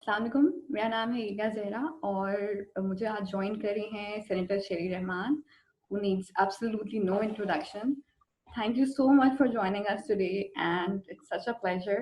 अस्सलामुअलैकुम, मेरा नाम है ईलिया ज़हरा और मुझे आज जॉइन कर रही हैं senator Sheri Rahman, who needs absolutely no introduction. Thank you so much for joining us today and it's such a pleasure.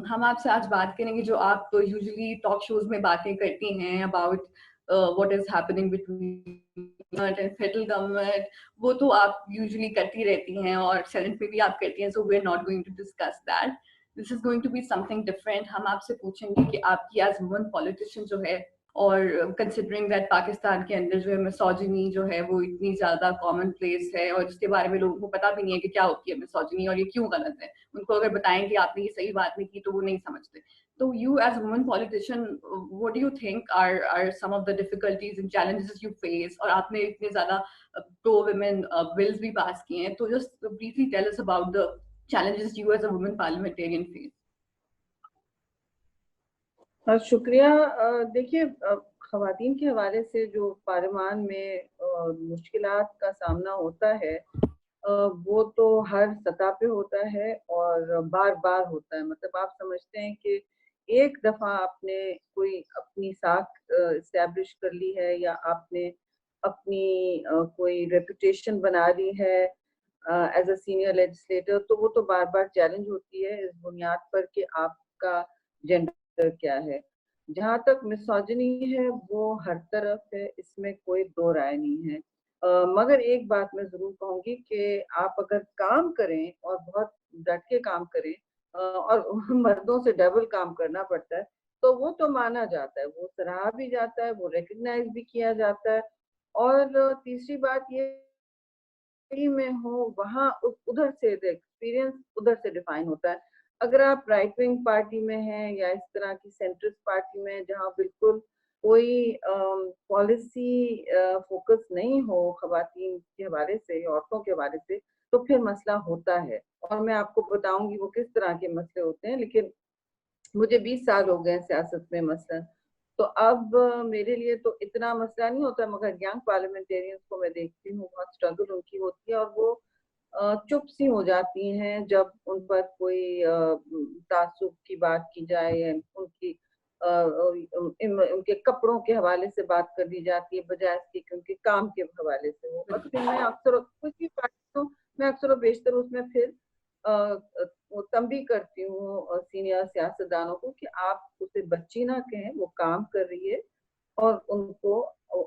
हम आपसे आज बात करेंगे जो आप तो यूजुअली टॉक शोज में बातें करती हैं about what is happening between and federal government, वो तो आप यूजुअली करती रहती हैं और सेनेट में भी आप करती हैं, so we are not going to discuss that. This is going to be something different. हम आपसे पूछेंगे कि आपकी एज वुमन पॉलिटिशियन जो है, और कंसिडरिंग दैट पाकिस्तान के अंदर जो है मिसोजिनी जो है वो इतनी ज्यादा कॉमन प्लेस है और इसके बारे में लोगों को पता भी नहीं है कि क्या होती है मिसोजिनी और ये क्यों गलत है. उनको अगर बताएं कि आपने ये सही बात नहीं की तो वो नहीं समझते. तो you as woman politician, what do you think are some of the difficulties and challenges you face, और आपने इतने ज्यादा प्रो वुमेन बिल्स भी पास किए हैं, तो just briefly tell us about the challenges you as a woman parliamentarian face. शुक्रिया। देखिए, ख़वातीन के हवाले से जो पार्लियामान में मुश्किलात का सामना होता है, वो तो हर सतह पे होता है और बार बार होता है. मतलब आप समझते हैं कि एक दफ़ा आपने कोई अपनी साख इस्टेब्लिश कर ली है या आपने अपनी कोई रेपुटेशन बना ली है एज अ सीनियर लेजिस्लेटर, तो वो तो बार बार चैलेंज होती है इस बुनियाद पर कि आपका जेंडर क्या है. जहाँ तक मिसोजिनी है वो हर तरफ है, इसमें कोई दो राय नहीं है. मगर एक बात मैं जरूर कहूंगी कि आप अगर काम करें और बहुत डट के काम करें और मर्दों से डबल काम करना पड़ता है, तो वो तो माना जाता है, वो सराहा भी जाता है, वो रिकग्नाइज भी किया जाता है. और तीसरी बात ये में हो वहाँ उधर से एक्सपीरियंस उधर से डिफाइन होता है. अगर आप राइट विंग पार्टी में हैं या इस तरह की सेंट्रिस्ट पार्टी में जहाँ बिल्कुल कोई पॉलिसी फोकस नहीं हो खवातीन के हवाले से, औरतों के हवाले से, तो फिर मसला होता है. और मैं आपको बताऊंगी वो किस तरह के मसले होते हैं. लेकिन मुझे 20 साल हो गए सियासत में मसलन, तो अब मेरे लिए तो इतना मसला नहीं होता. मगर यंग पार्लियामेंटेरियंस को मैं देखती हूँ, बहुत स्ट्रगल उनकी होती है और वो चुप सी हो जाती हैं जब उन पर कोई तासुब की बात की जाए या उनकी उनके कपड़ों के हवाले से बात कर दी जाती है बजाय इसके कि उनके काम के हवाले से हो. और फिर मैं अक्सर कुछ भी बात तो मैं अक्सर बेशतर उसमें फिर वो तंबी करती हूँ सीनियर सियासतदानों को कि आप उसे बच्ची ना कहें, वो काम कर रही है और उनको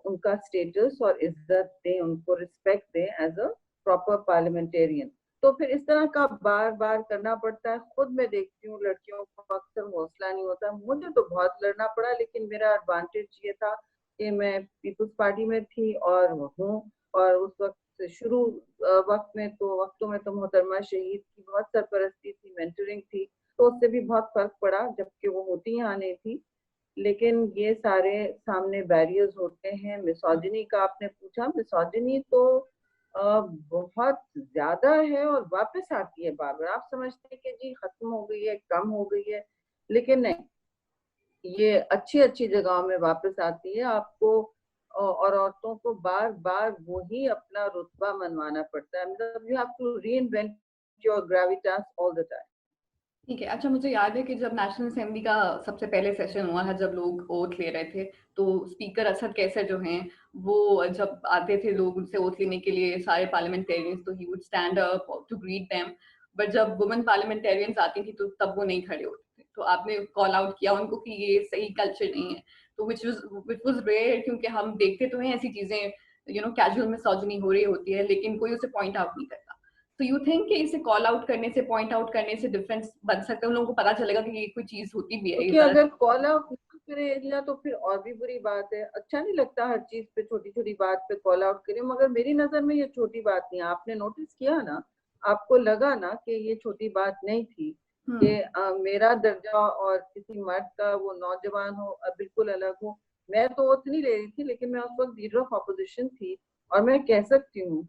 उनका स्टेटस और इज्जत दें, उनको रिस्पेक्ट दें एज अ प्रॉपर पार्लियामेंटेरियन. तो फिर इस तरह का बार बार करना पड़ता है. खुद मैं देखती हूँ लड़कियों को अक्सर हौसला नहीं होता. मुझे तो बहुत लड़ना पड़ा, लेकिन मेरा एडवांटेज ये था कि मैं पीपल्स पार्टी में थी और हूँ. और उस वक्त से शुरू वक्तों में तो मोहतरमा शहीद की बहुत सरपरस्ती थी, मेंटरिंग थी, तो उससे भी बहुत फर्क पड़ा, जबकि वो होती यहाँ नहीं थी. लेकिन ये सारे सामने बैरियर्स होते हैं. मिसोजिनी का आपने पूछा, मिसोजिनी तो बहुत ज्यादा है और वापस आती है बार बार. आप समझते हैं कि जी खत्म हो गई है, कम हो गई है, लेकिन नहीं, ये अच्छी अच्छी जगहों में वापस आती है. आपको और औरतों को बार बार वही अपना रुतबा मनवाना पड़ता है. मतलब you have to reinvent your gravitas all the time. ठीक है. अच्छा, मुझे याद है कि जब नेशनल असेंबली का सबसे पहले सेशन हुआ था, जब लोग ओथ ले रहे थे, तो स्पीकर असद कैसर जो हैं, वो जब आते थे लोग उनसे ओथ लेने के लिए, सारे पार्लियामेंटेरियंस, तो he would stand up to greet them. But जब वुमेन पार्लियामेंटेरियंस आती थी तो तब वो नहीं खड़े होते थे. तो आपने कॉल आउट किया उनको कि ये सही कल्चर नहीं है. तो विच वाज रेयर, क्योंकि हम देखते तो हैं ऐसी चीजें, कैजुअल मिसोजिनी हो रही होती है, लेकिन कोई उसे पॉइंट आउट नहीं करता. तो यू थिंक कि इसे कॉल आउट करने से, पॉइंट आउट करने से डिफरेंस बन सकता है, उन लोगों को पता चलेगा कि ये कोई चीज होती भी है, ये क्योंकि अगर गलत. कॉल आउट ना करे एरिया तो फिर और भी बुरी बात है. अच्छा नहीं लगता हर चीज पे, छोटी छोटी बात पे कॉल आउट करें. मगर मेरी नजर में ये छोटी बात नहीं है. आपने नोटिस किया ना, आपको लगा ना कि ये छोटी बात नहीं थी कि मेरा दर्जा और किसी मर्द का, वो नौजवान हो, बिल्कुल अलग हो. मैं तो ओथ नहीं ले रही थी, लेकिन मैं उस वक्त लीडर ऑफ अपोजिशन थी और मैं कह सकती हूँ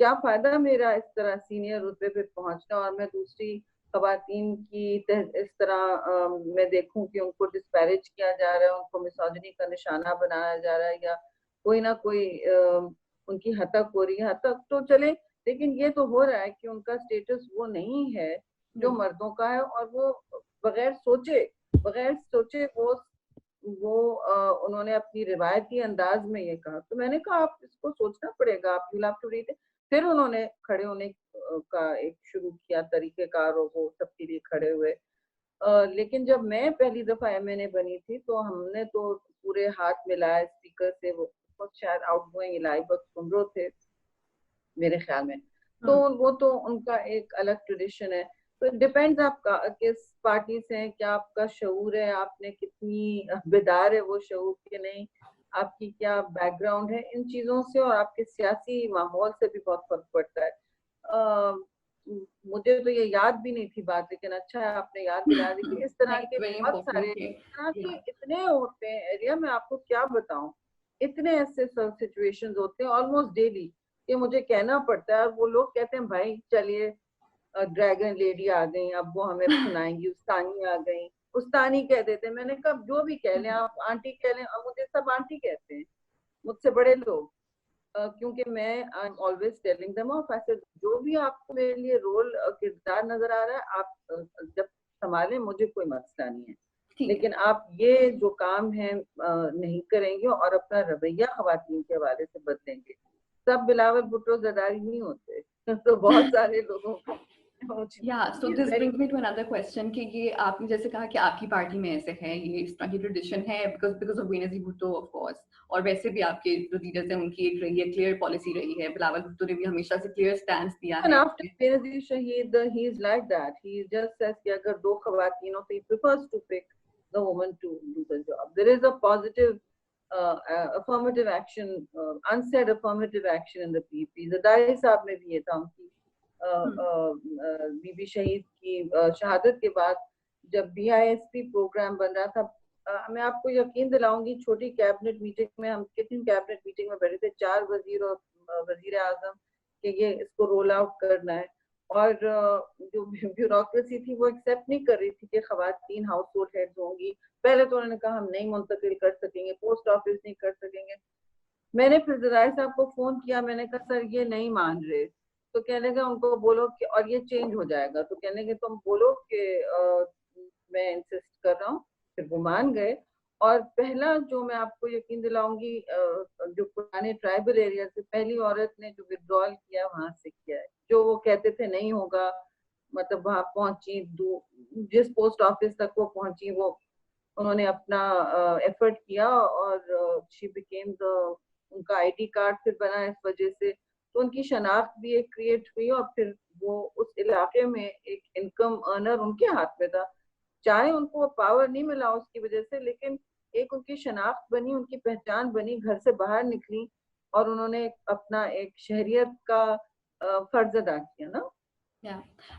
क्या फायदा मेरा इस तरह सीनियर रुतबे पे पहुंचना और मैं दूसरी खवातीन की इस तरह मैं देखूं कि उनको डिस्पैरेज किया जा रहा है, उनको मिसोजिनी का निशाना बनाया जा रहा है या कोई ना कोई उनकी हतक हो रही है. हतक तो चले, लेकिन ये तो हो रहा है कि उनका स्टेटस वो नहीं है जो मर्दों का है और वो बगैर सोचे बगैर सोचे वो उन्होंने अपनी रिवायती अंदाज में ये कहा। तो मैंने कहा आप इसको सोचना पड़ेगा, आप यू हैव टू रीड। फिर उन्होंने खड़े होने का एक शुरू किया तरीकेकार, और वो सबके लिए खड़े हुए। लेकिन जब मैं पहली दफा एमएनए बनी थी तो हमने तो पूरे हाथ मिलाए स्पीकर से। वो शायद आउटगोइंग इलाई बख्श कुमरो थे मेरे ख्याल में। तो वो तो उनका एक अलग ट्रेडिशन है। तो डिपेंड्स आप किस पार्टी से हैं, क्या आपका शऊर है, आपने कितनी बेदार है वो शऊर के नहीं, आपकी क्या बैकग्राउंड है, इन चीजों से और आपके सियासी माहौल से भी बहुत फर्क पड़ता है। मुझे तो ये याद भी नहीं थी बात, लेकिन अच्छा है आपने याद दिला दी कि इस तरह के वेरी बहुत सारे, इम्पोर्टेंट। इस तरह के इतने होते हैं एरिया में, आपको क्या बताऊं। इतने ऐसे सब सिचुएशंस होते हैं ऑलमोस्ट डेली कि मुझे कहना पड़ता है, और वो लोग कहते हैं भाई चलिए ड्रैगन लेडी आ गई, अब वो हमें सुनाएंगी, उस्तानी आ गई, उस्तानी कह देते हैं। मैंने कहा जो भी कह लें आप, आंटी कह लें, अब मुझे सब आंटी कहते हैं, मुझसे बड़े लोग। क्योंकि मैं I am always telling them of, ऐसे जो भी आपको मेरे लिए रोल किरदार नजर आ रहा है, आप जब संभालें, मुझे कोई मसला नहीं है। लेकिन आप ये जो काम है नहीं करेंगे और अपना रवैया खवातीन के हवाले से बदलेंगे। सब बिलावल भुट्टो जरदारी नहीं होते तो बहुत सारे लोगों को so this brings me to another question कि ये आपने जैसे कहा कि आपकी पार्टी में ऐसे है, ये इस तरह की ट्रेडिशन है because of Benazir Bhutto of course, और वैसे भी आपके जो लीडर्स हैं उनकी एक रही है, क्लियर पॉलिसी रही है। बिलावल भुट्टो ने भी हमेशा से क्लियर स्टैंड दिया And है। after Benazir Shaheed, he is like that. He just says कि अगर दो खवातीनों पे, he prefers to pick the woman to do the job. There is a positive affirmative action, unsaid affirmative action in the PP. Zardari साहब में भी ये था, उनकी बीबी शहीद की शहादत के बाद जब BISP प्रोग्राम बन रहा था, मैं आपको यकीन दिलाऊंगी, छोटी कैबिनेट मीटिंग में, हम कितनी कैबिनेट मीटिंग में बैठे थे, 4 वजीर और वजीर आजम, कि ये इसको रोल आउट करना है। और जो ब्यूरोक्रेसी थी वो एक्सेप्ट नहीं कर रही थी कि खवातीन हाउस होल्ड हेड्स होंगी। पहले तो उन्होंने कहा हम नहीं मुंतकिल कर सकेंगे, पोस्ट ऑफिस नहीं कर सकेंगे। मैंने फिर ज़राइर साहब को फोन किया, मैंने कहा सर ये नहीं मान रहे। तो कहने लगे उनको बोलो कि, और ये चेंज हो जाएगा। तो कहने लगे तुम बोलो कि मैं इंसिस्ट कर रहा हूँ। फिर वो मान गए। और पहला जो मैं आपको यकीन दिलाऊंगी, जो पुराने ट्राइबल एरिया से पहली औरत ने जो विड्रॉल किया वहां से किया है, जो वो कहते थे नहीं होगा, मतलब वहां पहुंची, जिस पोस्ट ऑफिस तक वो पहुंची, वो उन्होंने अपना एफर्ट किया और शी बिकेम द, उनका आईडी कार्ड फिर बना इस वजह से, तो उनकी शनाख्त भी एक क्रिएट हुई। और फिर वो उस इलाके में एक इनकम अर्नर उनके हाथ में था, चाहे उनको पावर नहीं मिला उसकी वजह से, लेकिन एक उनकी शनाख्त बनी, उनकी पहचान बनी, घर से बाहर निकली और उन्होंने अपना एक शहरियत का फर्ज अदा किया ना।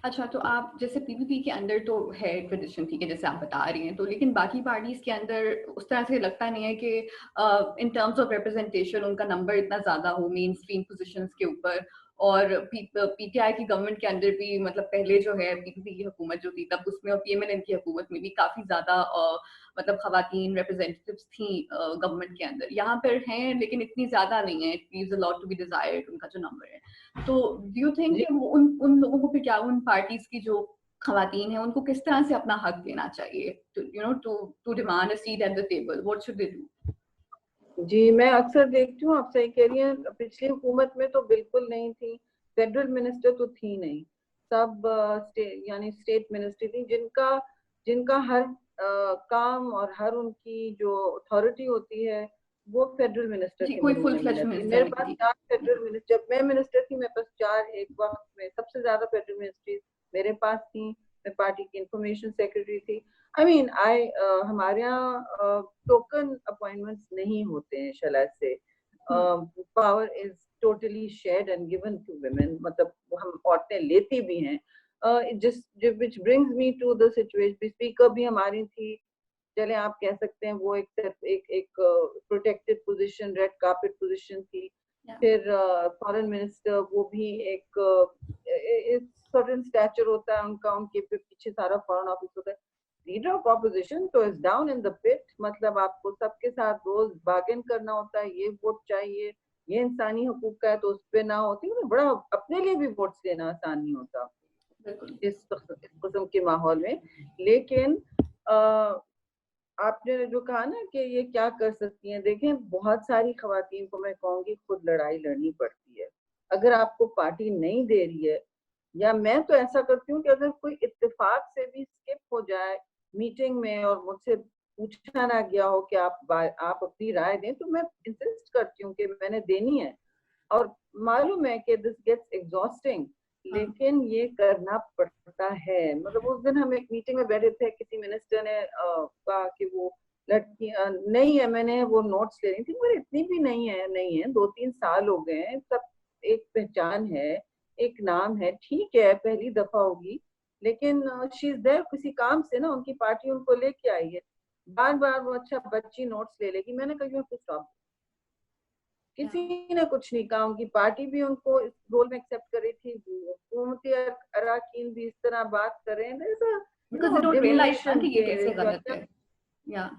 अच्छा, तो आप जैसे पीपीपी के अंदर तो है ट्रेडिशन, ठीक है, जैसे आप बता रही हैं, तो लेकिन बाकी पार्टीज के अंदर उस तरह से लगता नहीं है कि इन टर्म्स ऑफ रिप्रेजेंटेशन उनका नंबर इतना ज्यादा हो मेन स्ट्रीम पोजीशंस के ऊपर। और पीटीआई की गवर्नमेंट के अंदर भी, मतलब पहले जो है पीपीपी की हुकूमत जो थी तब उसमें, और पीएमएलएन की हुकूमत में भी काफी ज्यादा मतलब खवातीन रिप्रेजेंटेटिव्स थी गवर्नमेंट के अंदर। यहाँ पर हैं लेकिन इतनी ज्यादा नहीं है, it leaves a lot to be desired उनका जो नंबर है। तो डू यू थिंक कि उन लोगों को फिर क्या, उन पार्टीज की जो खवातीन है उनको किस तरह से अपना हक देना चाहिए, to demand a seat at the table, what should they do? जी, मैं अक्सर देखती हूँ, आप सही कह रही हैं, पिछली हुकूमत में तो बिल्कुल नहीं थी, फेडरल मिनिस्टर तो थी नहीं, सब यानी स्टेट मिनिस्टर थी, जिनका हर काम और हर उनकी जो अथॉरिटी होती है वो फेडरल मिनिस्टर के कोई फुल महीने में फ्लेज रहती है। मिनिस्टर मेरे नहीं पास थी। 4 फेडरल मिनिस्टर, जब मैं मिनिस्टर थी मेरे पास 4 एक वक्त में, सबसे ज्यादा फेडरल मिनिस्ट्री मेरे पास थी। मैं पार्टी की इंफॉर्मेशन सेक्रेटरी थी। आई मीन हमारे यहाँ टोकन अपॉइंटमेंट्स नहीं होते हैं शला से। Power is totally shared and given to women, मतलब हम औरतें लेती भी हैं। which brings me to the situation, speaker भी हमारी थी, चले आप कह सकते हैं वो एक protected position, red carpet position थी। फिर फॉरेन मिनिस्टर, वो भी एक सर्टेन स्टैचर होता है उनका, उनके पीछे सारा फॉरेन ऑफिस होता है। लीडर ऑफ ऑपोजिशन तो is down in the pit, मतलब आपको सबके साथ रोज बार्गेन करना होता है, ये वोट चाहिए, ये इंसानी हकूक का है तो उस पर ना होती है, बड़ा अपने लिए भी वोट्स देना आसान नहीं होता इस किस्म के माहौल में। लेकिन आपने जो कहा ना कि ये क्या कर सकती हैं, देखें बहुत सारी खवातीन को मैं कहूँगी खुद लड़ाई लड़नी पड़ती है। अगर आपको पार्टी नहीं दे रही है, या मैं तो ऐसा करती हूँ कि अगर कोई इत्तेफाक से भी स्किप हो जाए मीटिंग में और मुझसे पूछा ना गया हो कि आप अपनी राय दें, तो मैं इंसिस्ट करती हूँ कि मैंने देनी है। और मालूम है कि दिस गेट्स एग्जॉस्टिंग, हाँ, लेकिन ये करना पड़ता है। मतलब उस दिन हम एक मीटिंग में बैठे थे, किसी मिनिस्टर ने कहा कि वो लड़की नहीं है, मैंने वो नोट्स ले रही थी, मगर इतनी भी नहीं है, 2-3 साल हो गए हैं, सब एक पहचान है, एक नाम है, ठीक है पहली दफा होगी, लेकिन शी इज देयर किसी काम से ना, उनकी पार्टी उनको लेके आई है, बार बार वो अच्छा बच्ची नोट्स ले लेगी। मैंने कहा यू स्टॉप। yeah. किसी ने कुछ नहीं कहा, उनकी पार्टी भी उनको इस रोल में एक्सेप्ट कर रही थी, हुकूमती अराकीन भी इस तरह बात कर रहे हैं, Because they don't realize ना डिमोनेशन कि ये के कैसे जो गलत अपने। है। Yeah.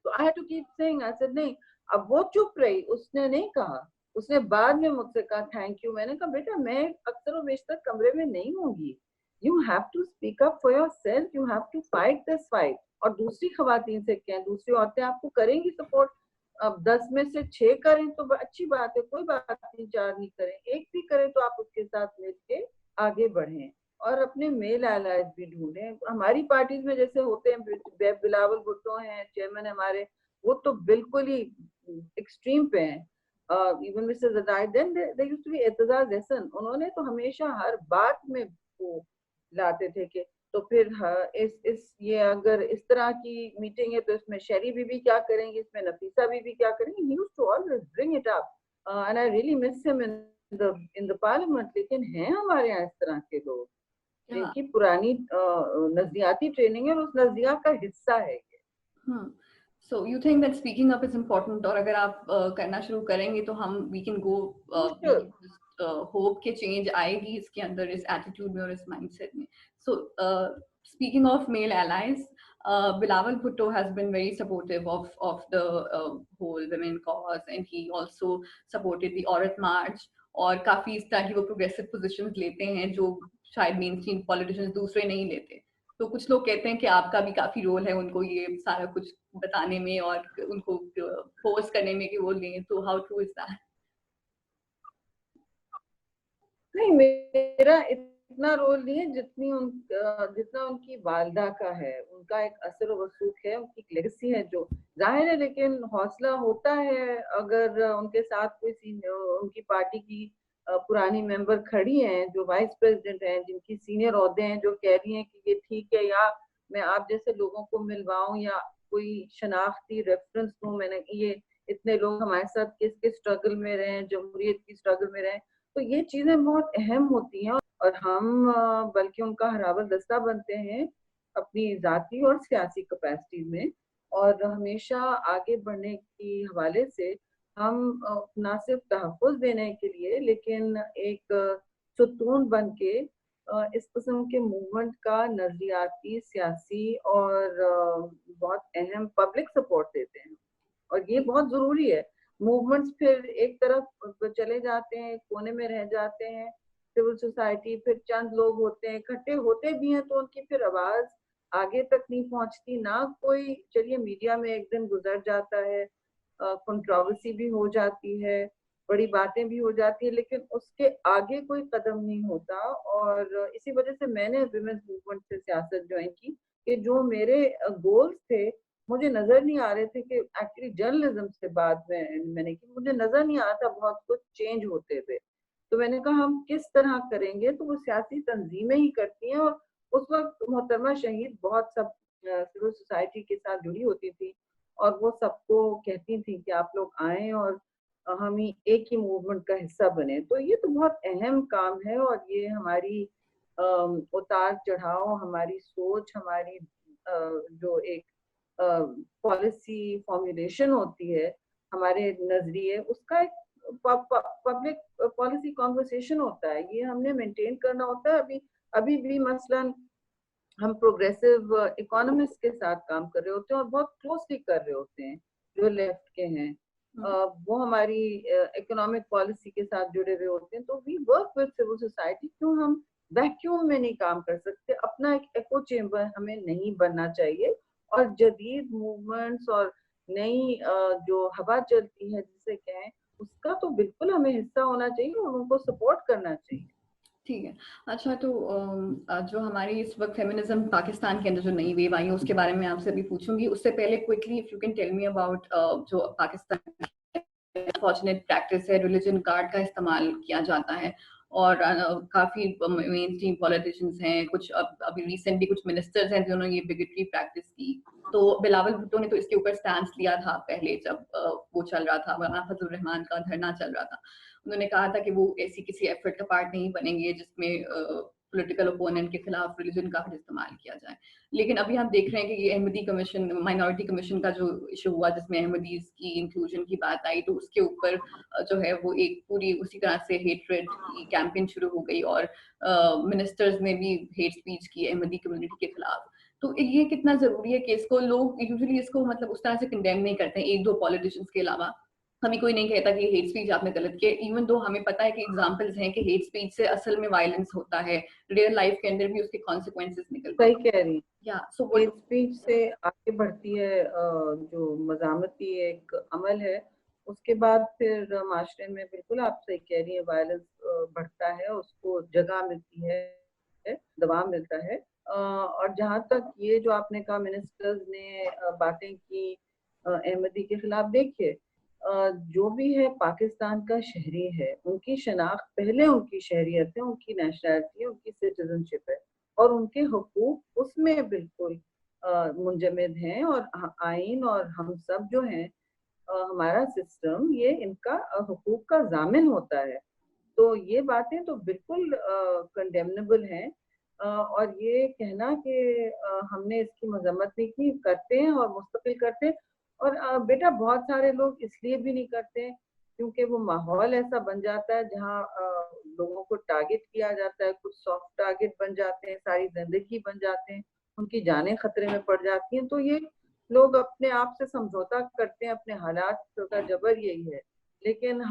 तो I had to keep saying, I said नहीं। अब वो चुप रही, उसने नहीं कहा, उसने बाद में मुझसे कहा थैंक यू। मैंने कहा बेटा मैं अक्सर और बेशतर कमरे में नहीं होंगी, you have to speak up for yourself, you have to fight this fight. और दूसरी खवातीन से कहें, दूसरी औरतें आपको करेंगी सपोर्ट, अब 10 में से 6 करें तो अच्छी बात है, कोई बात नहीं, 4 नहीं करें, एक भी करें तो आप उसके साथ मिलके आगे बढ़ें और अपने मेल एलाइज भी ढूंढें। हमारी पार्टीज में जैसे होते हैं, बिलावल भुट्टो हैं चेयरमैन हमारे, वो तो बिल्कुल ही एक्सट्रीम पे हैं। Even mister Jadai, then they used to be Aitzaz Hasan, उन्होंने तो हमेशा हर बात में वो लाते थे कि तो फिर इस ये अगर इस तरह की मीटिंग है तो इसमें शरी बीबी क्या करेंगी, इसमें नफीसा बीबी क्या करेंगी। He used to always bring it up, and I really miss him in the parliament. लेकिन हैं हमारे यहाँ इस तरह के लोग Yeah. जिनकी पुरानी नजरियाती ट्रेनिंग है और उस नजरिया का हिस्सा है ये। Hmm. So you think that speaking up is important, और अगर आप करना शुरू करेंगे तो हम we can go, we crucial. can just hope के change आएगी इसके अंदर, इस attitude में और इस mindset में. So speaking of male allies, Bilawal Bhutto has been very supportive of the whole women cause, and he also supported the Aurat March, और काफी इस तरह की वो progressive positions लेते हैं जो शायद mainstream politicians दूसरे नहीं लेते. तो कुछ लोग कहते हैं कि आपका भी काफी रोल है उनको ये सारा कुछ बताने में और उनको फोर्स करने में कि वो लें, तो हाउ ट्रू इज दैट? नहीं, मेरा इतना रोल नहीं है जितना उनकी वालदा का है। उनका एक असर व वसूख है, उनकी एक लेगेसी है जो जाहिर है, लेकिन हौसला होता है अगर उनके साथ कोई उनकी पार्टी की पुरानी मेंबर खड़ी हैं जो वाइस प्रेसिडेंट हैं, जिनकी सीनियर ओहदे हैं, जो कह रही हैं कि ये ठीक है, या मैं आप जैसे लोगों को मिलवाऊं या कोई शनाख्ती रेफरेंस दूं, मैंने ये इतने लोग हमारे साथ किस किस स्ट्रगल में रहे हैं, जमहूरियत की स्ट्रगल में रहे। तो ये चीजें बहुत अहम होती हैं और हम बल्कि उनका हराबल दस्ता बनते हैं अपनी जाती और सियासी कैपेसिटी में। और हमेशा आगे बढ़ने के हवाले से हम ना सिर्फ तहफ़्फ़ुज़ देने के लिए, लेकिन एक सुतून बन के इस किस्म के मूवमेंट का नजरियाती, सियासी और बहुत अहम पब्लिक सपोर्ट देते हैं। और ये बहुत जरूरी है। मूवमेंट्स फिर एक तरफ चले जाते हैं, कोने में रह जाते हैं, सिविल सोसाइटी फिर चंद लोग होते हैं, इकट्ठे होते भी हैं तो उनकी फिर आवाज आगे तक नहीं पहुंचती ना कोई। चलिए मीडिया में एक दिन गुजर जाता है, कंट्रोवर्सी भी हो जाती है, बड़ी बातें भी हो जाती है, लेकिन उसके आगे कोई कदम नहीं होता। और इसी वजह से मैंने विमेंस मूवमेंट से सियासत ज्वाइन की कि जो मेरे गोल्स थे मुझे नजर नहीं आ रहे थे, कि एक्चुअली जर्नलिज्म से बाद में मैंने की, मुझे नजर नहीं आ रहा था बहुत कुछ चेंज होते हुए। तो मैंने कहा हम किस तरह करेंगे, तो वो सियासी तंजीमें ही करती हैं। और उस वक्त मोहतरमा शहीद बहुत सब सिविल सोसाइटी के साथ जुड़ी होती थी और वो सबको कहती थी कि आप लोग आए और हम ही एक ही मूवमेंट का हिस्सा बने। तो ये तो बहुत अहम काम है और ये हमारी उतार चढ़ाव, हमारी सोच, हमारी जो एक पॉलिसी फॉर्मुलेशन होती है, हमारे नजरिए, उसका एक पब्लिक पॉलिसी कॉन्वर्सेशन होता है, ये हमने मेंटेन करना होता है। अभी अभी भी मसलन हम प्रोग्रेसिव इकोनॉमिस्ट के साथ काम कर रहे होते हैं और बहुत क्लोजली कर रहे होते हैं जो लेफ्ट के हैं। वो हमारी इकोनॉमिक पॉलिसी के साथ जुड़े हुए होते हैं, तो we work with civil society. क्यों हम वैक्यूम में नहीं काम कर सकते, अपना एक एको चेम्बर हमें नहीं बनना चाहिए। और जदीद मूवमेंट्स और नई जो हवा चलती है जिसे कहें, उसका तो बिल्कुल हमें हिस्सा होना चाहिए और उनको सपोर्ट करना चाहिए। ठीक है। अच्छा, तो जो हमारी इस वक्त फेमिनिज्म पाकिस्तान के अंदर जो नई वेव आई है उसके बारे में आपसे भी पूछूंगी। उससे पहले quickly if you can tell me about जो पाकिस्तान अनफॉर्चुनेट प्रैक्टिस है, रिलीजन कार्ड का इस्तेमाल किया जाता है और काफी मेन स्ट्रीम पॉलिटिशियंस हैं, कुछ अभी रिसेंटली कुछ मिनिस्टर्स हैं जिन्होंने ये बिगेटरी प्रैक्टिस की। तो बिलावल भुट्टो ने तो इसके ऊपर स्टैंड लिया था पहले, जब वो चल रहा था, मौलाना फजलुर रहमान का धरना चल रहा था। उन्होंने कहा था कि वो ऐसी किसी एफर्ट का पार्ट नहीं बनेंगे जिसमें पॉलिटिकल ओपोनेंट के खिलाफ रिलीजन का इस्तेमाल किया जाए। लेकिन अभी हम देख रहे हैं कि ये अहमदी कमीशन, माइनॉरिटी कमीशन का जो इशू हुआ जिसमें अहमदीज की इंक्लूजन की बात आई, तो उसके ऊपर जो है वो एक पूरी उसी तरह से हेट्रेड की कैंपेन शुरू हो गई और मिनिस्टर्स ने भी हेट स्पीच की अहमदी कम्युनिटी के खिलाफ। तो ये कितना जरूरी है कि इसको लोग यूजुअली इसको मतलब उस तरह से कंडेम नहीं करते हैं, एक दो पॉलिटिशियंस के अलावा हमें कोई नहीं कहता कि हेट स्पीच आपने गलत किया, इवन दो हमें पता है कि एग्जांपल्स हैं कि हेट स्पीच से असल में वायलेंस होता है, रियल लाइफ के अंदर भी उसके कॉन्सिक्वेंसेस निकलते सही हैं। कह रही। या सो हेट व्हाट। स्पीच से आगे बढ़ती है जो मज़ामती एक अमल है, उसके बाद फिर माशरे में बिल्कुल आप सही कह रही है, वायलेंस बढ़ता है, उसको जगह मिलती है, दबाव मिलता है। और जहाँ तक ये जो आपने कहा मिनिस्टर्स ने बातें की अहमदी के खिलाफ, देखिए जो भी है पाकिस्तान का शहरी है, उनकी शनाख्त पहले उनकी शहरियत है, उनकी नेशनलिटी है, उनकी सिटीजनशिप है और उनके हुकूक उसमें बिल्कुल मुंजमद हैं। और आइन और हम सब जो हैं, हमारा सिस्टम ये इनका हुकूक का जामिन होता है। तो ये बातें तो बिल्कुल कंडेमनेबल हैं। और ये कहना कि हमने इसकी मजम्मत नहीं की, करते हैं और मुस्तकिल करते हैं। और बेटा बहुत सारे लोग इसलिए भी नहीं करते हैं क्योंकि वो माहौल ऐसा बन जाता है जहाँ लोगों को टारगेट किया जाता है, कुछ सॉफ्ट टारगेट बन जाते हैं, सारी जिंदगी बन जाते हैं, उनकी जानें खतरे में पड़ जाती हैं। तो ये लोग अपने आप से समझौता करते हैं, अपने हालात का जबर यही है। लेकिन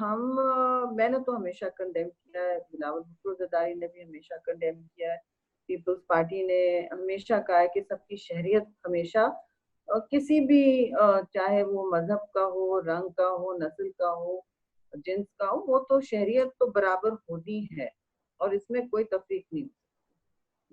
मैंने तो हमेशा कंडेम किया है, बिलावल भुट्टो ज़रदारी ने भी हमेशा कंडेम किया है, पीपल्स पार्टी ने हमेशा कहा है कि सबकी शहरियत हमेशा किसी भी चाहे वो मजहब का हो, रंग का हो, नस्ल का हो, जिन्स का हो, वो तो शहरियत तो बराबर होनी है और इसमें कोई तफरीक नहीं।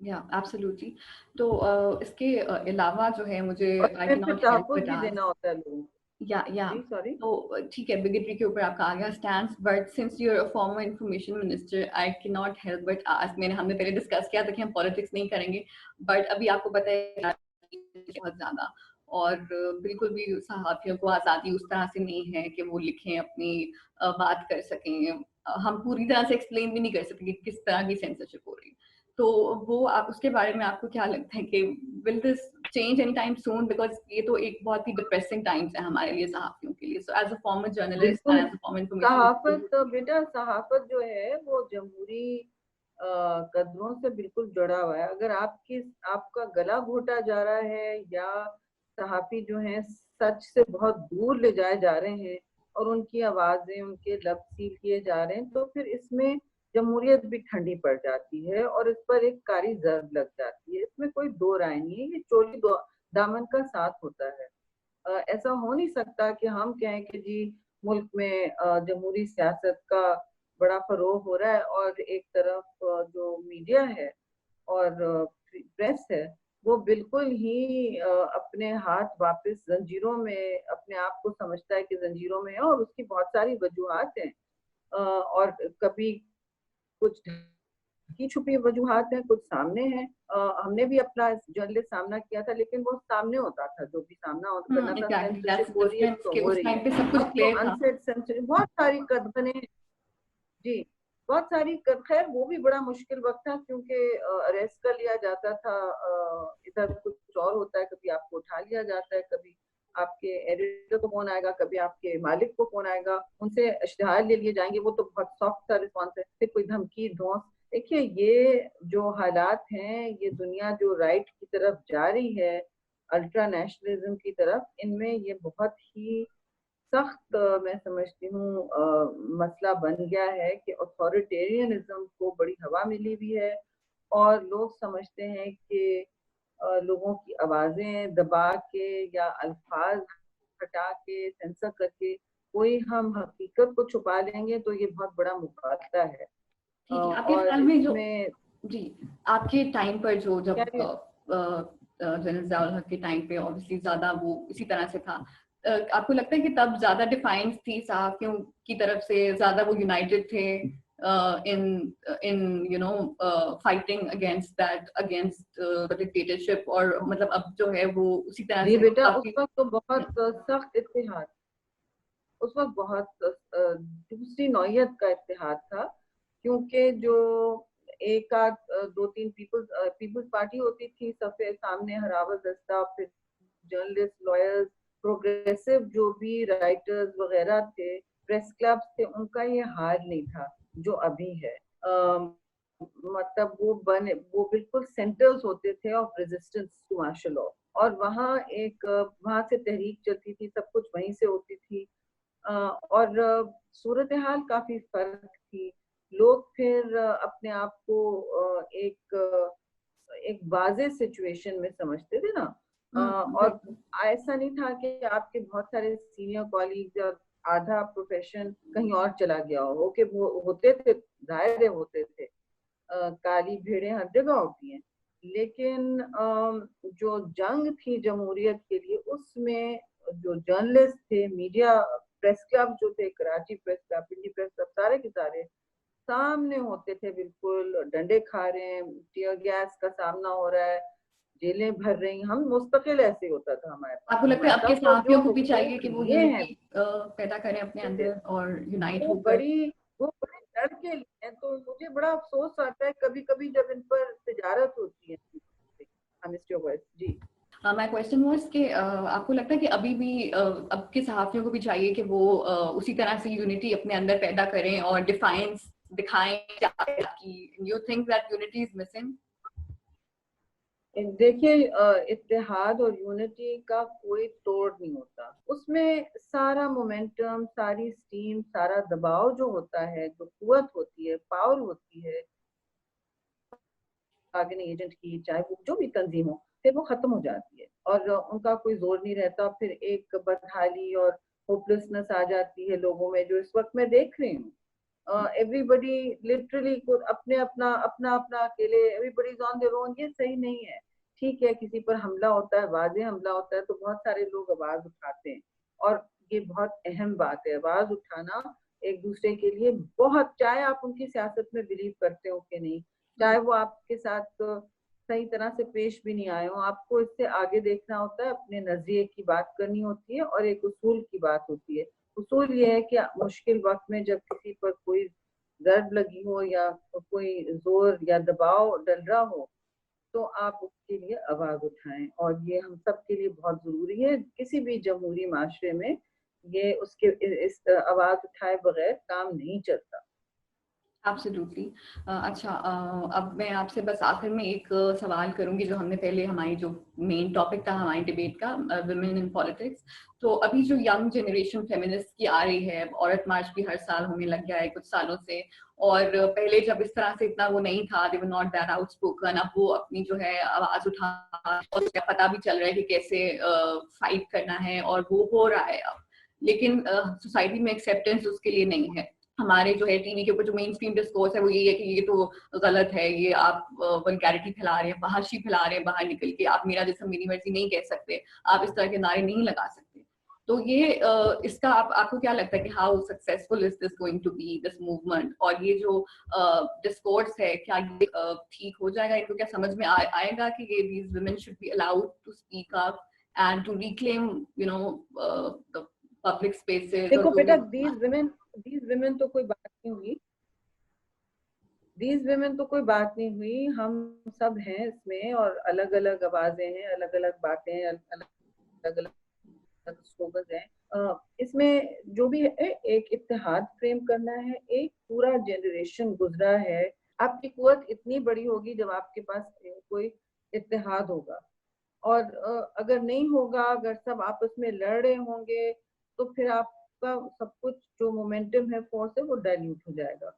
या एब्सोल्युटली। तो इसके अलावा जो है मुझे और आई इसमें कैन फिर नॉट हेल्प तहफ़्फ़ुज़ बट भी आस्क। देना होता है लोगों को। या जी सॉरी। तो ठीक है, बिगेटरी के ऊपर आपका आ गया stand, but since you are a former information minister I can not help but ask. हमने पहले डिस्कस किया था कि हम पॉलिटिक्स नहीं करेंगे, बट अभी आपको पता है बहुत ज्यादा, और बिल्कुल भी सहाफियों को आज़ादी उस तरह से नहीं है कि वो लिखें, अपनी बात कर सकें। हम पूरी तरह से एक्सप्लेन भी नहीं कर सकते कि किस तरह की सेंसरशिप हो रही है। तो वो आप उसके बारे में आपको क्या लगता है कि will this change any time soon, because ये तो एक बहुत ही डिप्रेसिंग टाइम्स है हमारे लिए सहाफियों के लिए। So as a former journalist बिल्कुल। And as a former information. सहाफत बेटा, सहाफत जो है वो जमहूरी कदरों से बिल्कुल जुड़ा हुआ है। अगर आपका गला घोटा जा रहा है या सहाफी जो हैं सच से बहुत दूर ले जाए जा रहे हैं और उनकी आवाजें, उनके लफ्ज सील किए जा रहे हैं, तो फिर इसमें जमहूरियत भी ठंडी पड़ जाती है और इस पर एक कारी जर्ब लग जाती है। इसमें कोई दो राय नहीं है, ये चोली दामन का साथ होता है। ऐसा हो नहीं सकता कि हम कहें कि जी मुल्क में जमहूरी सियासत का बड़ा फरोग हो रहा है और एक तरफ जो मीडिया है और प्रेस है वो बिल्कुल ही अपने हाथ वापस जंजीरों में, अपने आप को समझता है कि जंजीरों में है और उसकी बहुत सारी वजूहात हैं। और कभी कुछ ढकी छुपी वजूहात हैं, कुछ सामने हैं। हमने भी अपना जर्नलिस्ट सामना किया था, लेकिन वो सामने होता था, जो भी सामना करना था, एग्जैक्टली, दैट्स सेंसरशिप द हो रही है डिफरेंस तो कि हो उस रही टाइम है। पे सब कुछ अब तो क्लियर था। अनसेड सेंसर बहुत सारी कदबने, जी बहुत सारी खैर वो भी बड़ा मुश्किल वक्त था क्योंकि अरेस्ट कर लिया जाता था, इधर कुछ और होता है, कभी आपको उठा लिया जाता है, कभी आपके एडिटर को फोन आएगा, कभी आपके मालिक को फोन आएगा, उनसे इश्तिहार ले लिए जाएंगे, वो तो बहुत सॉफ्ट सा रिस्पॉन्स है, फिर कोई धमकी धौंस। देखिए ये जो हालात हैं, ये दुनिया जो राइट की तरफ जा रही है, अल्ट्रा नेशनलिज्म की तरफ, इनमें ये बहुत ही सख्त मैं समझती हूँ मसला बन गया है कि अथॉरिटेरियनिज्म को बड़ी हवा मिली हुई है और लोग समझते हैं कि लोगों की आवाजें दबा के या अल्फाज हटा के सेंसर करके कोई हम हकीकत को छुपा लेंगे तो ये बहुत बड़ा मुकाबला है। ठीक है, आपके और ख्याल में जो इसमें जी आपके टाइम पर जो क्या जब जनरल ज़ियाउल हक के टाइम पे ऑब्वियसली ज्यादा वो इसी तरह से था, आपको लगता है कि तब ज्यादा डिफाइंस थी सहाफियों की तरफ से, ज्यादा वो यूनाइटेड थे in in you know fighting against that, against dictatorship, और मतलब अब जो है वो उसी तरह जी से बेटा, उस काफी। वक्त तो बहुत सख्त इत्तेहाद, उस वक्त बहुत दूसरी नौयत का इत्तेहाद था, क्योंकि जो एक आध दो तीन पीपल्स पार्टी होती थी सफे सामने, हरावर दस्ता, फिर जर्नलिस्ट, लॉयर्स, प्रोग्रेसिव जो भी राइटर्स वगैरह थे, प्रेस क्लब्स थे, उनका ये हाल नहीं था जो अभी है। मतलब वो बिल्कुल सेंटर्स होते थे of resistance to martial law, और वहां से तहरीक चलती थी, सब कुछ वहीं से होती थी। और सूरत हाल काफी फर्क थी। लोग फिर अपने आप को एक वाज़े सिचुएशन में समझते थे ना। और बिल्कुल। ऐसा नहीं था कि आपके बहुत सारे सीनियर कॉलीग्स और आधा प्रोफेशन कहीं और चला गया हो, कि वो होते थे, जाहिर है होते थे। काली भेड़ें हर जगह होती हैं, लेकिन जो जंग थी जमहूरियत के लिए, उसमें जो जर्नलिस्ट थे, मीडिया, प्रेस क्लब जो थे, कराची प्रेस क्लब, पिंडी प्रेस क्लब, सारे के सारे सामने होते थे, बिल्कुल डंडे खा रहे हैं, टीयर गैस का सामना हो रहा है, जेलें भर रही, हम मुस्तकिल ऐसे होता था हमारे पास। आपको लगता है आपके तब तो जो सहाफियों को भी चाहिए हुकूक कि वो लिए हैं यूनिटी पैदा करें अपने अंदर और यूनाइट वो होकर? बड़ी वो बड़े डर के लिए हैं, तो मुझे बड़ा अफसोस आता है कभी कभी जब इन पर तिजारत होती है। जी। माय क्वेश्चन वाज कि आपको लगता है कि अभी भी अब के सहाफियों को भी चाहिए कि वो उसी तरह से यूनिटी अपने अंदर पैदा करें और डिफाइंस दिखाएं कि you think that unity is missing? देखिए, इत्तेहाद और यूनिटी का कोई तोड़ नहीं होता, उसमें सारा मोमेंटम, सारी स्टीम, सारा दबाव जो होता है, जो कुव्वत होती है, पावर होती है बार्गेनिंग एजेंट की, चाहे वो जो भी तंजीम हो, फिर वो खत्म हो जाती है और उनका कोई जोर नहीं रहता। फिर एक बदहाली और होपलेसनेस आ जाती है लोगों में, जो इस वक्त मैं देख रही हूँ। एवरीबडी लिटरली को अपने अपना अपना अपना अकेले, everybody is on their own. ये सही नहीं है। ठीक है, किसी पर हमला होता है, वाजे हमला होता है, तो बहुत सारे लोग आवाज उठाते हैं, और ये बहुत अहम बात है, आवाज उठाना एक दूसरे के लिए बहुत, चाहे आप उनकी सियासत में बिलीव करते हो कि नहीं, चाहे वो आपके साथ सही तरह से पेश भी नहीं आए हो, आपको इससे आगे देखना होता है, अपने नजरिए की बात करनी होती है, और एक उसूल की बात होती है। उसूल ये है कि मुश्किल वक्त में जब किसी पर कोई दर्द लगी हो या कोई जोर या दबाव डल रहा हो, तो आप उसके लिए आवाज उठाएं, और ये हम सब के लिए बहुत जरूरी है। किसी भी जमहूरी माशरे में ये उसके इस आवाज उठाए बगैर काम नहीं चलता। एब्सोल्युटली। अच्छा, अब मैं आपसे बस आखिर में एक सवाल करूंगी, जो हमने पहले हमारी जो मेन टॉपिक था हमारी डिबेट का, वुमेन इन पॉलिटिक्स। तो अभी जो यंग जनरेशन फेमिनिस्ट की आ रही है, औरत मार्च भी हर साल होने लग गया है कुछ सालों से, और पहले जब इस तरह से इतना वो नहीं था, दे वर नॉट दैट आउटस्पोकन, अब वो अपनी जो है आवाज उठा, और उसका पता भी चल रहा है कि कैसे फाइट करना है, और वो हो रहा है अब। लेकिन सोसाइटी में एक्सेप्टेंस उसके लिए नहीं है। हमारे जो है टीवी के ऊपर जो मेन स्ट्रीम डिस्कोर्स है वो यही है कि ये तो गलत है, ये आप वल्गैरिटी फैला रहे हैं, फहाशी फैला रहे हैं, बाहर निकल के आप मेरा जिस्म मेरी मर्जी नहीं कह सकते, आप इस तरह के नारे नहीं लगा सकते। तो ये इसका आपको क्या लगता है कि how successful is this going to be, this movement, और ये जो डिस्कोर्स है क्या ये ठीक हो जाएगा? इनको क्या समझ में आएगा कि ये these women should be allowed to speak up and to reclaim the public spaces, और देखो जो बेटा, वो दीज विमेन तो कोई बात नहीं हुई, दीज विमेन तो कोई बात नहीं हुई, हम सब हैं इसमें, और अलग अलग आवाजें हैं, अलग अलग बातें हैं, अलग अलग स्लोगन हैं। इसमें जो भी है, एक इत्तेहाद फ्रेम करना है, एक पूरा जनरेशन गुजरा है। आपकी कुव्वत इतनी बड़ी होगी जब आपके पास कोई इत्तेहाद होगा, और अगर नहीं होगा, अगर सब आपस में लड़ रहे होंगे, तो फिर आपका सब कुछ जो मोमेंटम है, फोर्स है, वो डाइल्यूट हो जाएगा।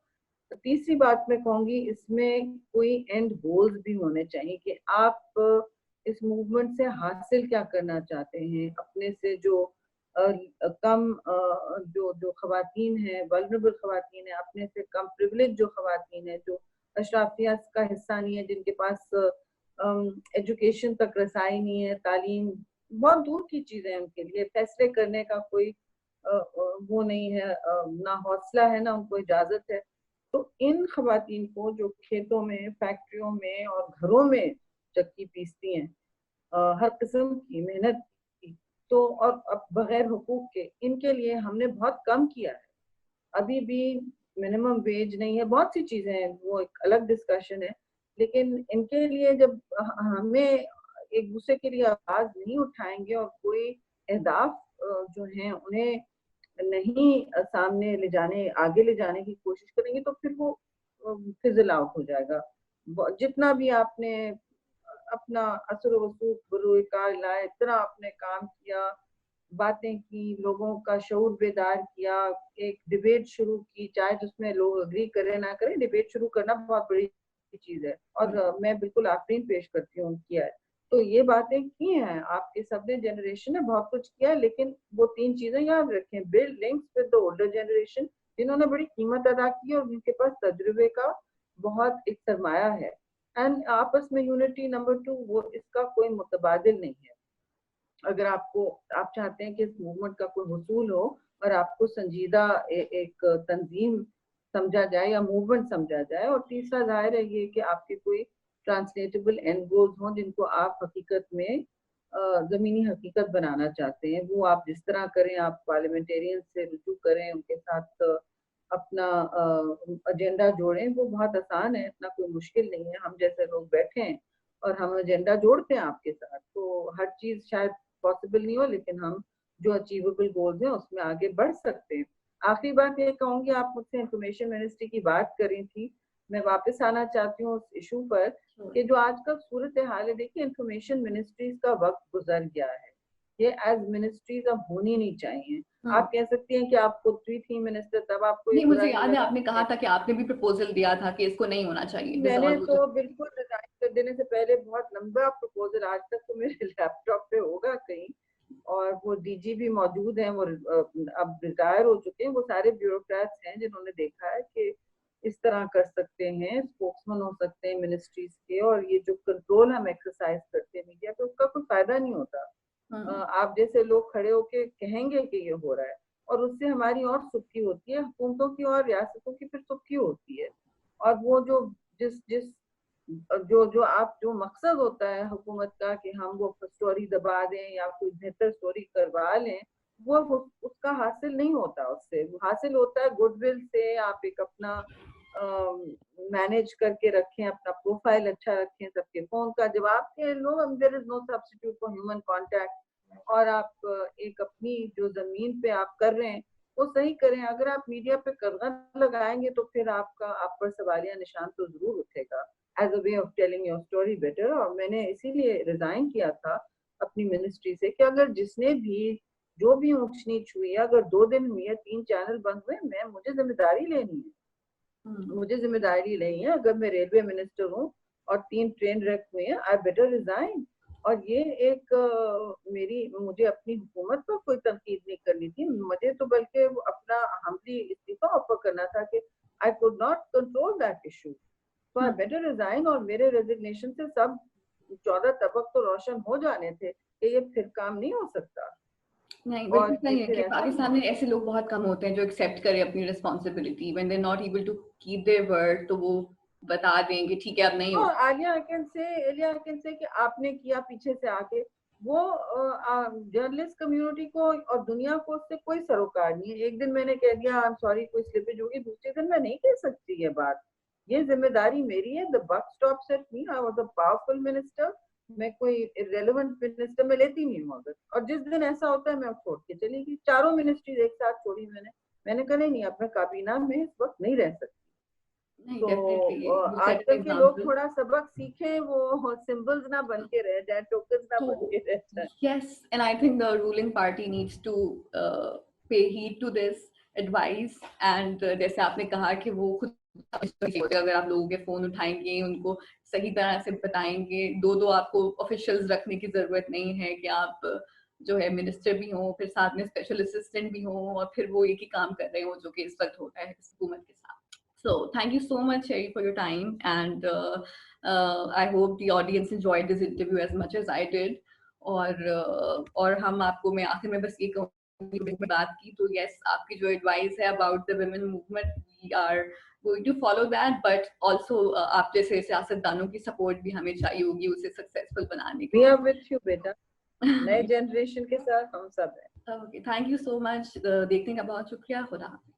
तीसरी बात मैं कहूंगी, इसमें कोई एंड गोल्स भी होने चाहिए कि आप इस मूवमेंट से हासिल क्या करना चाहते हैं। अपने से जो कम जो जो खवातीन हैं, वल्नरेबल खवातीन हैं, अपने से कम प्रिविलेज जो खवातीन हैं, जो अशराफिया का हिस्सा नहीं है, जिनके पास एजुकेशन तक रसाई नहीं है, तालीम बहुत दूर की चीजें हैं उनके लिए, फैसले करने का कोई वो नहीं है, ना हौसला है ना उनको इजाजत है। तो इन खवातीन को जो खेतों में, फैक्ट्रियों में और घरों में चक्की पीसती हैं, हर किस्म की मेहनत की, तो और अब बगैर हुकूक के, इनके लिए हमने बहुत कम किया है। अभी भी मिनिमम वेज नहीं है, बहुत सी चीजें हैं, वो एक अलग डिस्कशन है। लेकिन इनके लिए जब हमें एक दूसरे के लिए आवाज नहीं उठाएंगे और कोई अहदाफ जो हैं उन्हें नहीं सामने ले जाने, आगे ले जाने की कोशिश करेंगे, तो फिर वो फिजल आउट हो जाएगा। जितना भी आपने अपना असर वसूख बरूए कार लाए, इतना आपने काम किया, बातें की, लोगों का शऊर बेदार किया, एक डिबेट शुरू की, चाहे जिसमें लोग अग्री करें ना करें, डिबेट शुरू करना बहुत बड़ी चीज है और मैं बिल्कुल आफरीन पेश करती हूँ किया है। तो ये बातें की हैं, आपके सबने जनरेशन ने बहुत कुछ किया है, लेकिन वो तीन चीजें याद रखें, build links with the older generation, जिन्होंने बड़ी कीमत अदा की और जिनके पास तजुर्बे का बहुत एक सरमाया है, एंड आपस में यूनिटी। नंबर 2, वो इसका कोई मुतबादिल नहीं है। अगर आप चाहते हैं कि इस मूवमेंट का कोई वसूल हो और आपको संजीदा एक तंजीम समझा जाए या मूवमेंट समझा जाए, और तीसरा जाहिर है ये कि आपके कोई ट्रांसलेटेबल एंड गोल्स हों जिनको आप हकीकत में जमीनी हकीकत बनाना चाहते हैं। वो आप जिस तरह करें, आप पार्लियामेंटेरियन से रुजू करें, उनके साथ अपना एजेंडा जोड़ें, वो बहुत आसान है, इतना कोई मुश्किल नहीं है। हम जैसे लोग बैठे हैं और हम एजेंडा जोड़ते हैं आपके साथ, तो हर चीज शायद पॉसिबल नहीं हो, लेकिन हम जो अचीवेबल गोल्स हैं उसमें आगे बढ़ सकते हैं। आखिरी बात ये कहूंगी, आप मुझसे इंफॉर्मेशन मिनिस्ट्री की बात कर रही थी, मैं वापस आना चाहती हूँ उस इशू पर कि जो आजकल सूरत हाल है, देखिए इंफॉर्मेशन मिनिस्ट्रीज का वक्त गुजर गया है, ये एज मिनिस्ट्रीज अब होनी नहीं चाहिए। आप कह सकती हैं कि आप खुद भी थी मिनिस्टर, तब आपको ये नहीं, बुरा मुझे नहीं याद है लगा। आपने कहा था कि आपने भी प्रपोजल दिया था कि इसको नहीं होना चाहिए, मैंने डिसॉल्व हो तो चुका। बिल्कुल रिजाइन कर देने से पहले बहुत लंबा प्रपोजल, आज तक तो मेरे लैपटॉप पे होगा कहीं, और वो डीजी भी मौजूद हैं, वो अब रिटायर हो चुके हैं, वो सारे ब्यूरोक्रेट्स हैं जिन्होंने देखा है कि इस तरह कर सकते हैं, स्पोक्समैन हो सकते हैं मिनिस्ट्रीज के, और ये जो कंट्रोल हम एक्सरसाइज करते हैं मीडिया पे, उसका कोई फायदा नहीं होता। आप जैसे लोग खड़े होके कहेंगे कि ये हो रहा है, और उससे हमारी और सुर्खी होती है, हुकूमतों की और रियासतों की फिर सुर्खी होती है। और वो जो जिस जिस जो जो आप जो मकसद होता है हुकूमत का कि हम वो स्टोरी दबा दें या कोई बेहतर स्टोरी करवा लें, वो उसका हासिल नहीं होता, उससे हासिल होता है गुडविल से। आप एक अपना मैनेज करके रखें, अपना प्रोफाइल अच्छा रखें सबके फोन का जवाब के लो, there is no substitute for human contact, और आप एक अपनी जो जमीन पे आप कर रहे हैं वो सही करें। अगर आप मीडिया पे कलगत लगाएंगे तो फिर आप पर सवालिया निशान तो जरूर उठेगा as a way of telling your story better. और मैंने इसीलिए रिजाइन किया था अपनी मिनिस्ट्री से कि अगर जिसने भी जो भी ऊंच नीच हुई है, अगर 2 दिन हुई है, 3 चैनल बंद हुए, मुझे जिम्मेदारी लेनी है, मुझे जिम्मेदारी लेनी है। अगर मैं रेलवे मिनिस्टर हूँ और 3 ट्रेन रख हुए हैं, आई बेटर रिजाइन। और ये एक मुझे अपनी हुकूमत पर कोई तनकीद नहीं करनी थी, मुझे तो बल्कि अपना हमली इस्तीफा ऑफर करना था कि I could not control that issue, तो आई बेटर रिजाइन। और मेरे रेजिग्नेशन से सब 14 तबक तो रोशन हो जाने थे कि ये फिर काम नहीं हो सकता। नहीं, और बिल्कुल ये सही है फिर कि ऐसा पाकिस्तान में ऐसे लोग बहुत कम होते हैं जो एक्सेप्ट करें अपनी responsibility, when they are not able to keep their word, तो वो बता दें कि ठीक है अब नहीं तो होगा। एलिया हकीम से कि आपने किया पीछे से आके, वो जर्नलिस्ट कम्युनिटी को और दुनिया को उससे कोई सरोकार नहीं है। एक दिन मैंने कह दिया आई एम सॉरी, कोई स्लिपेज होगी, दूसरे दिन मैं नहीं कह सकती ये बात, ये जिम्मेदारी मेरी है। The buck stops at me, I was a powerful minister, मैं कोई इरेलेवेंट मिनिस्टर में लेती नहीं हूँ अगर, और जिस दिन ऐसा होता है मैं छोड़ के चली गई। 4 मिनिस्ट्रीज एक साथ छोड़ी मैंने कहा नहीं, अब मैं काबीना में इस वक्त नहीं रह सकती। नहीं, तो डेफिनेटली यू सेट आजकल एन के लोग एग्जांपल। थोड़ा सबक सीखें, वो सिंबल्स ना बन के रह जाए, टोकन्स ना बन So के रह जाए। yes, and I think the ruling party needs to pay heed to this advice, and जैसे आपने कहा कि वो खुद अगर आप लोगों के फोन उठाएंगे, उनको सही तरह से बताएंगे, दो आपको ऑफिशियल्स रखने की जरूरत नहीं है कि आप जो है मिनिस्टर भी हो, फिर साथ में स्पेशल असिस्टेंट भी हो, और फिर वो एक ही काम कर रहे हो जो कि इस वक्त हो रहा है हुकूमत के साथ. So thank you so much, Sherry, for your time, and I hope the audience enjoyed this interview as much as I did. और हम आपको, मैं आखिर में बस ये कहूँगी, बात की तो yes, आपकी जो एडवाइस है about the women movement, we are going to follow that, but also आप जैसे सियासतदानों की सपोर्ट भी हमें चाहिए होगी उसे सक्सेसफुल बनाने के We लिए. are with you, बेटा. नए जनरेशन के साथ हम सब हैं. Okay, thank you so much. देखने का बहुत शुक्रिया. खुदा हाफिज़.